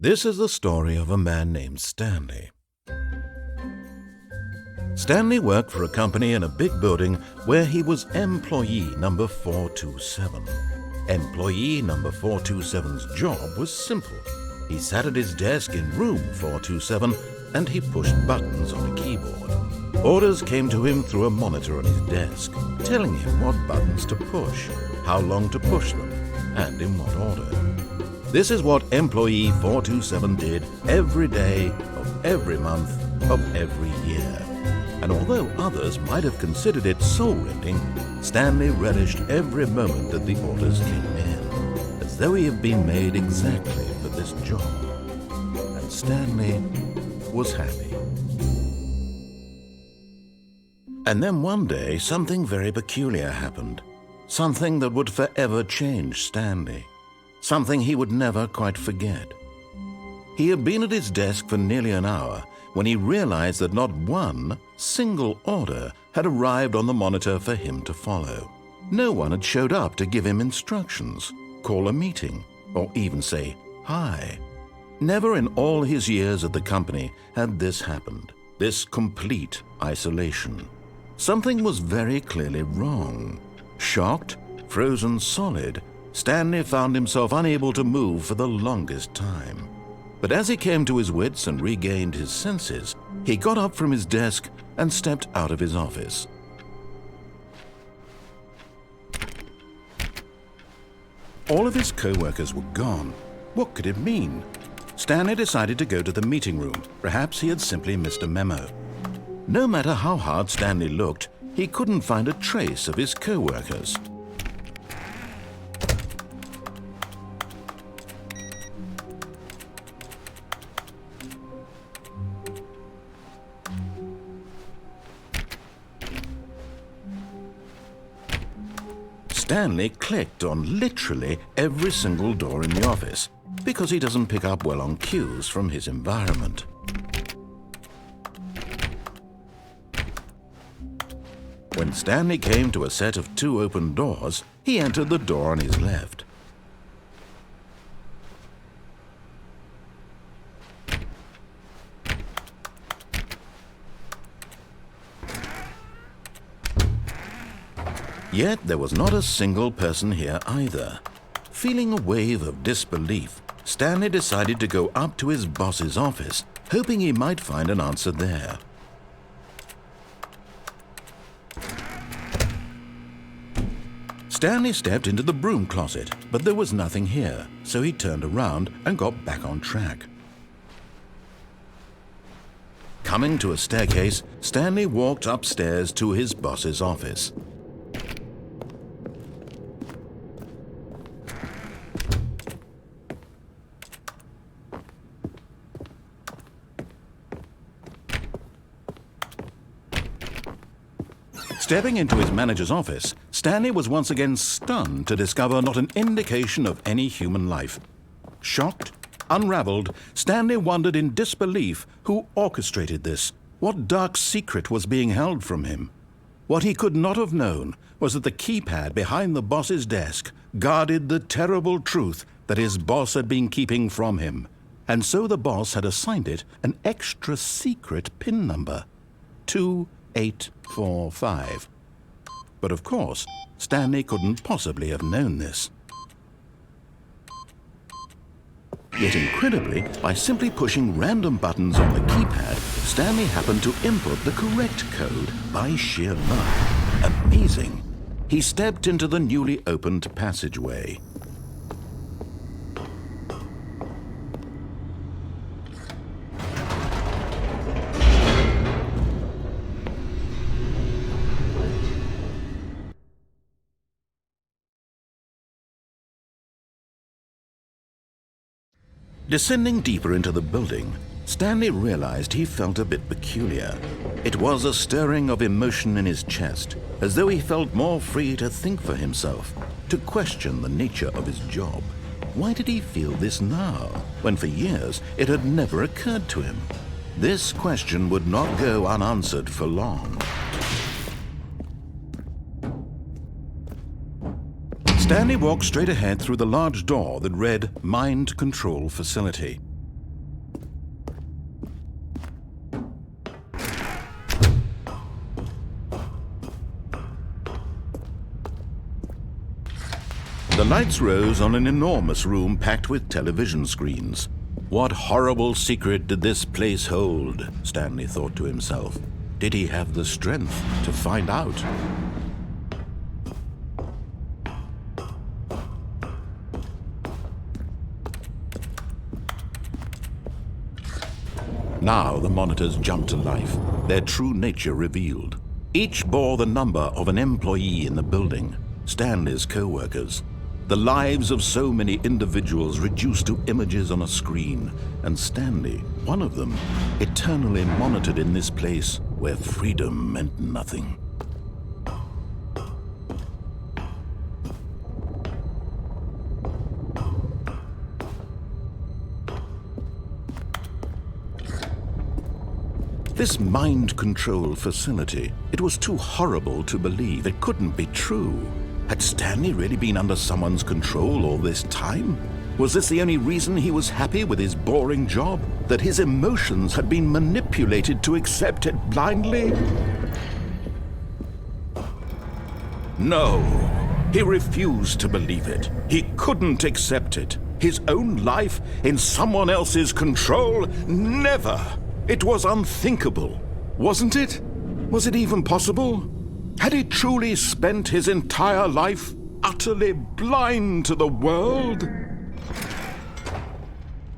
This is the story of a man named Stanley. Stanley worked for a company in a big building where he was employee number 427. Employee number 427's job was simple. He sat at his desk in room 427 and he pushed buttons on a keyboard. Orders came to him through a monitor on his desk, telling him what buttons to push, how long to push them, and in what order. This is what employee 427 did every day of every month of every year. And although others might have considered it soul-rending, Stanley relished every moment that the orders came in, as though he had been made exactly for this job. And Stanley was happy. And then one day, something very peculiar happened. Something that would forever change Stanley. Something he would never quite forget. He had been at his desk for nearly an hour when he realized that not one single order had arrived on the monitor for him to follow. No one had showed up to give him instructions, call a meeting, or even say hi. Never in all his years at the company had this happened, this complete isolation. Something was very clearly wrong. Shocked, frozen solid, Stanley found himself unable to move for the longest time. But as he came to his wits and regained his senses, he got up from his desk and stepped out of his office. All of his co-workers were gone. What could it mean? Stanley decided to go to the meeting room. Perhaps he had simply missed a memo. No matter how hard Stanley looked, he couldn't find a trace of his co-workers. Stanley clicked on literally every single door in the office because he doesn't pick up well on cues from his environment. When Stanley came to a set of 2 open doors, he entered the door on his left. Yet there was not a single person here either. Feeling a wave of disbelief, Stanley decided to go up to his boss's office, hoping he might find an answer there. Stanley stepped into the broom closet, but there was nothing here, so he turned around and got back on track. Coming to a staircase, Stanley walked upstairs to his boss's office. Stepping into his manager's office, Stanley was once again stunned to discover not an indication of any human life. Shocked, unraveled, Stanley wondered in disbelief who orchestrated this. What dark secret was being held from him? What he could not have known was that the keypad behind the boss's desk guarded the terrible truth that his boss had been keeping from him. And so the boss had assigned it an extra secret PIN number, 2845. But of course, Stanley couldn't possibly have known this. Yet incredibly, by simply pushing random buttons on the keypad, Stanley happened to input the correct code by sheer luck. Amazing! He stepped into the newly opened passageway. Descending deeper into the building, Stanley realized he felt a bit peculiar. It was a stirring of emotion in his chest, as though he felt more free to think for himself, to question the nature of his job. Why did he feel this now, when for years it had never occurred to him? This question would not go unanswered for long. Stanley walked straight ahead through the large door that read Mind Control Facility. The lights rose on an enormous room packed with television screens. What horrible secret did this place hold? Stanley thought to himself. Did he have the strength to find out? Now the monitors jumped to life, their true nature revealed. Each bore the number of an employee in the building, Stanley's co-workers. The lives of so many individuals reduced to images on a screen, and Stanley, one of them, eternally monitored in this place where freedom meant nothing. This mind control facility, it was too horrible to believe. It couldn't be true. Had Stanley really been under someone's control all this time? Was this the only reason he was happy with his boring job? That his emotions had been manipulated to accept it blindly? No, he refused to believe it. He couldn't accept it. His own life in someone else's control? Never! It was unthinkable, wasn't it? Was it even possible? Had he truly spent his entire life utterly blind to the world?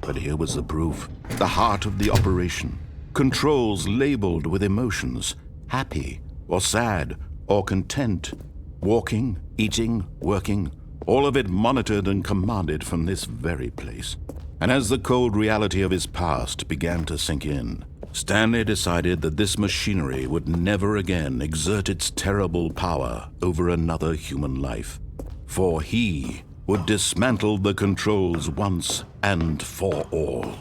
But here was the proof. The heart of the operation. Controls labeled with emotions. Happy, or sad, or content. Walking, eating, working. All of it monitored and commanded from this very place. And as the cold reality of his past began to sink in, Stanley decided that this machinery would never again exert its terrible power over another human life. For he would dismantle the controls once and for all.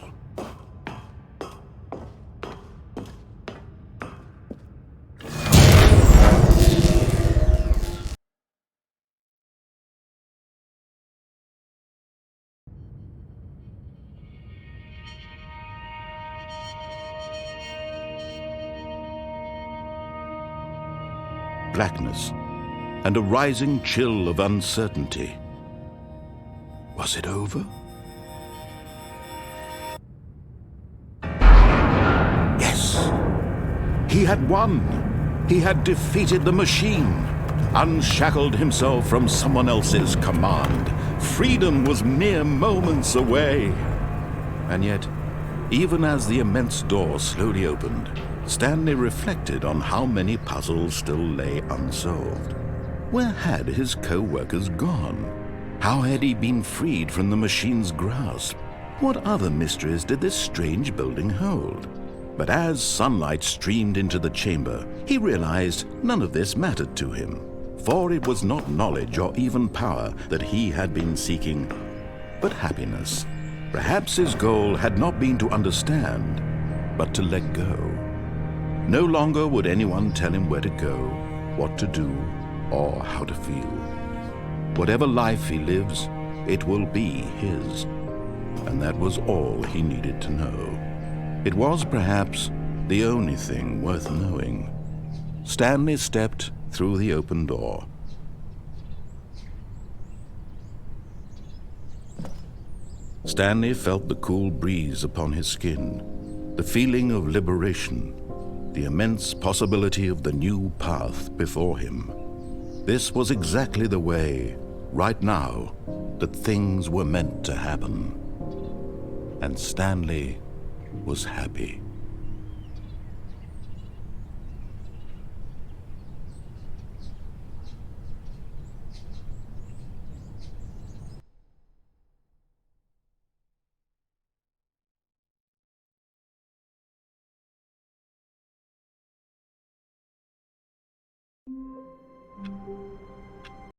Blackness, and a rising chill of uncertainty. Was it over? Yes! He had won! He had defeated the machine, unshackled himself from someone else's command. Freedom was mere moments away. And yet, even as the immense door slowly opened, Stanley reflected on how many puzzles still lay unsolved. Where had his co-workers gone? How had he been freed from the machine's grasp? What other mysteries did this strange building hold? But as sunlight streamed into the chamber, he realized none of this mattered to him, for it was not knowledge or even power that he had been seeking, but happiness. Perhaps his goal had not been to understand, but to let go. No longer would anyone tell him where to go, what to do, or how to feel. Whatever life he lives, it will be his. And that was all he needed to know. It was perhaps the only thing worth knowing. Stanley stepped through the open door. Stanley felt the cool breeze upon his skin, the feeling of liberation, the immense possibility of the new path before him. This was exactly the way, right now, that things were meant to happen. And Stanley was happy.